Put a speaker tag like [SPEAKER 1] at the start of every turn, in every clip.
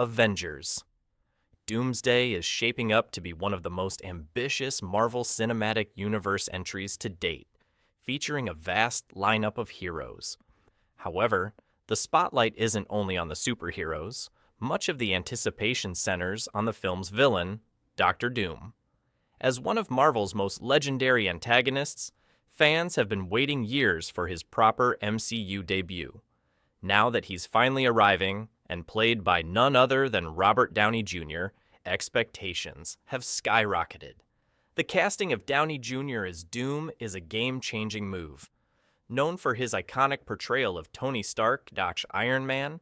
[SPEAKER 1] Avengers. Doomsday is shaping up to be one of the most ambitious Marvel Cinematic Universe entries to date, featuring a vast lineup of heroes. However, the spotlight isn't only on the superheroes. Much of the anticipation centers on the film's villain, Doctor Doom. As one of Marvel's most legendary antagonists, fans have been waiting years for his proper MCU debut. Now that he's finally arriving, and played by none other than Robert Downey Jr., expectations have skyrocketed. The casting of Downey Jr. as Doom is a game-changing move. Known for his iconic portrayal of Tony Stark, Doc's Iron Man,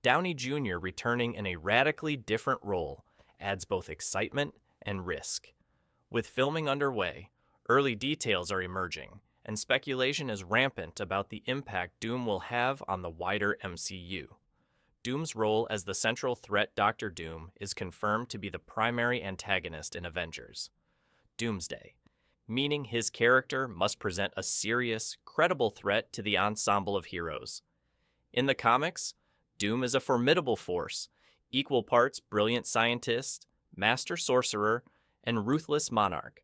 [SPEAKER 1] Downey Jr. returning in a radically different role adds both excitement and risk. With filming underway, early details are emerging, and speculation is rampant about the impact Doom will have on the wider MCU. Doom's role as the central threat Doctor Doom is confirmed to be the primary antagonist in Avengers Doomsday, meaning his character must present a serious, credible threat to the ensemble of heroes. In the comics, Doom is a formidable force, equal parts brilliant scientist, master sorcerer, and ruthless monarch.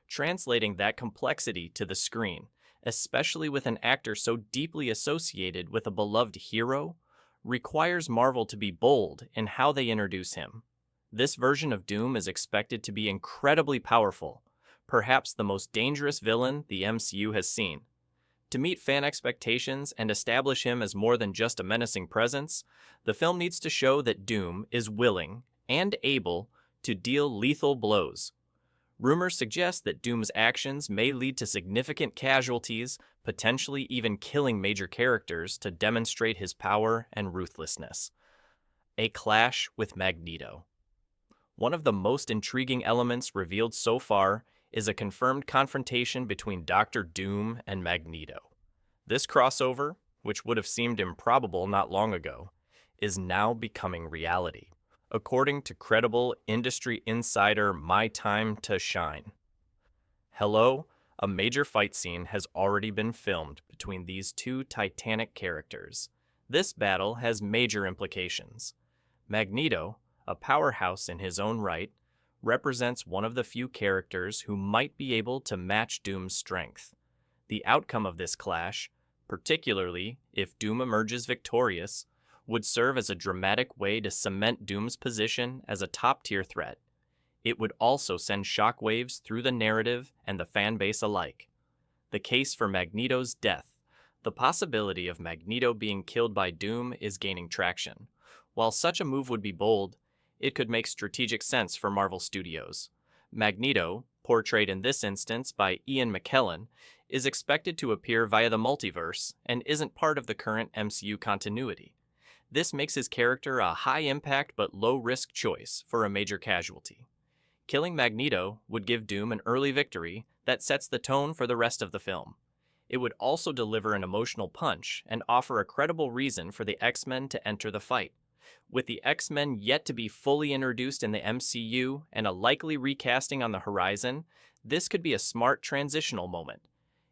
[SPEAKER 1] Translating that complexity to the screen, especially with an actor so deeply associated with a beloved hero, requires Marvel to be bold in how they introduce him. This version of Doom is expected to be incredibly powerful, perhaps the most dangerous villain the MCU has seen. To meet fan expectations and establish him as more than just a menacing presence, the film needs to show that Doom is willing and able to deal lethal blows. Rumors suggest that Doom's actions may lead to significant casualties, potentially even killing major characters to demonstrate his power and ruthlessness. A clash with Magneto. One of the most intriguing elements revealed so far is a confirmed confrontation between Doctor Doom and Magneto. This crossover, which would have seemed improbable not long ago, is now becoming reality, according to credible industry insider My Time to Shine. Hello, a major fight scene has already been filmed between these two titanic characters. This battle has major implications. Magneto, a powerhouse in his own right, represents one of the few characters who might be able to match Doom's strength. The outcome of this clash, particularly if Doom emerges victorious, would serve as a dramatic way to cement Doom's position as a top-tier threat. It would also send shockwaves through the narrative and the fan base alike. The case for Magneto's death. The possibility of Magneto being killed by Doom is gaining traction. While such a move would be bold, it could make strategic sense for Marvel Studios. Magneto, portrayed in this instance by Ian McKellen, is expected to appear via the multiverse and isn't part of the current MCU continuity. This makes his character a high-impact but low-risk choice for a major casualty. Killing Magneto would give Doom an early victory that sets the tone for the rest of the film. It would also deliver an emotional punch and offer a credible reason for the X-Men to enter the fight. With the X-Men yet to be fully introduced in the MCU and a likely recasting on the horizon, this could be a smart transitional moment.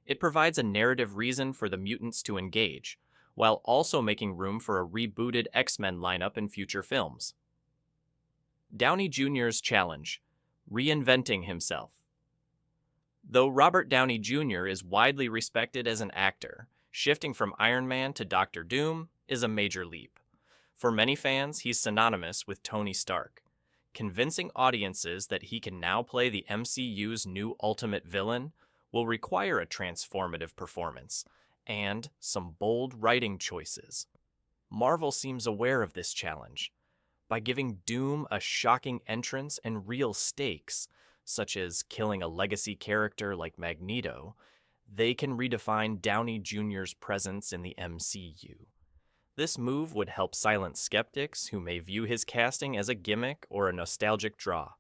[SPEAKER 1] It provides a narrative reason for the mutants to engage, while also making room for a rebooted X-Men lineup in future films. Downey Jr.'s challenge: reinventing himself. Though Robert Downey Jr. is widely respected as an actor, shifting from Iron Man to Doctor Doom is a major leap. For many fans, he's synonymous with Tony Stark. Convincing audiences that he can now play the MCU's new ultimate villain will require a transformative performance and some bold writing choices. Marvel seems aware of this challenge. By giving Doom a shocking entrance and real stakes, such as killing a legacy character like Magneto, they can redefine Downey Jr.'s presence in the MCU. This move would help silence skeptics who may view his casting as a gimmick or a nostalgic draw.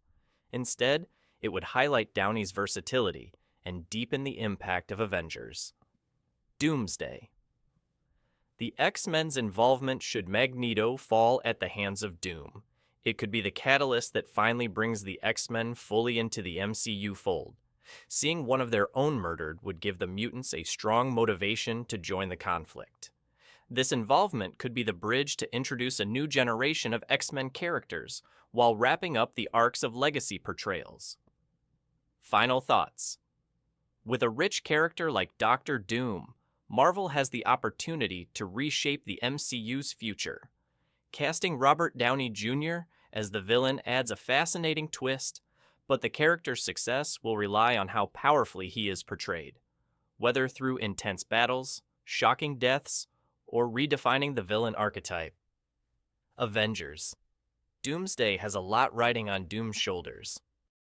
[SPEAKER 1] Instead, it would highlight Downey's versatility and deepen the impact of Avengers. Doomsday. The X-Men's involvement should Magneto fall at the hands of Doom. It could be the catalyst that finally brings the X-Men fully into the MCU fold. Seeing one of their own murdered would give the mutants a strong motivation to join the conflict. This involvement could be the bridge to introduce a new generation of X-Men characters while wrapping up the arcs of legacy portrayals. Final thoughts. With a rich character like Doctor Doom, Marvel has the opportunity to reshape the MCU's future. Casting Robert Downey Jr. as the villain adds a fascinating twist, but the character's success will rely on how powerfully he is portrayed, whether through intense battles, shocking deaths, or redefining the villain archetype. Avengers. Doomsday has a lot riding on Doom's shoulders.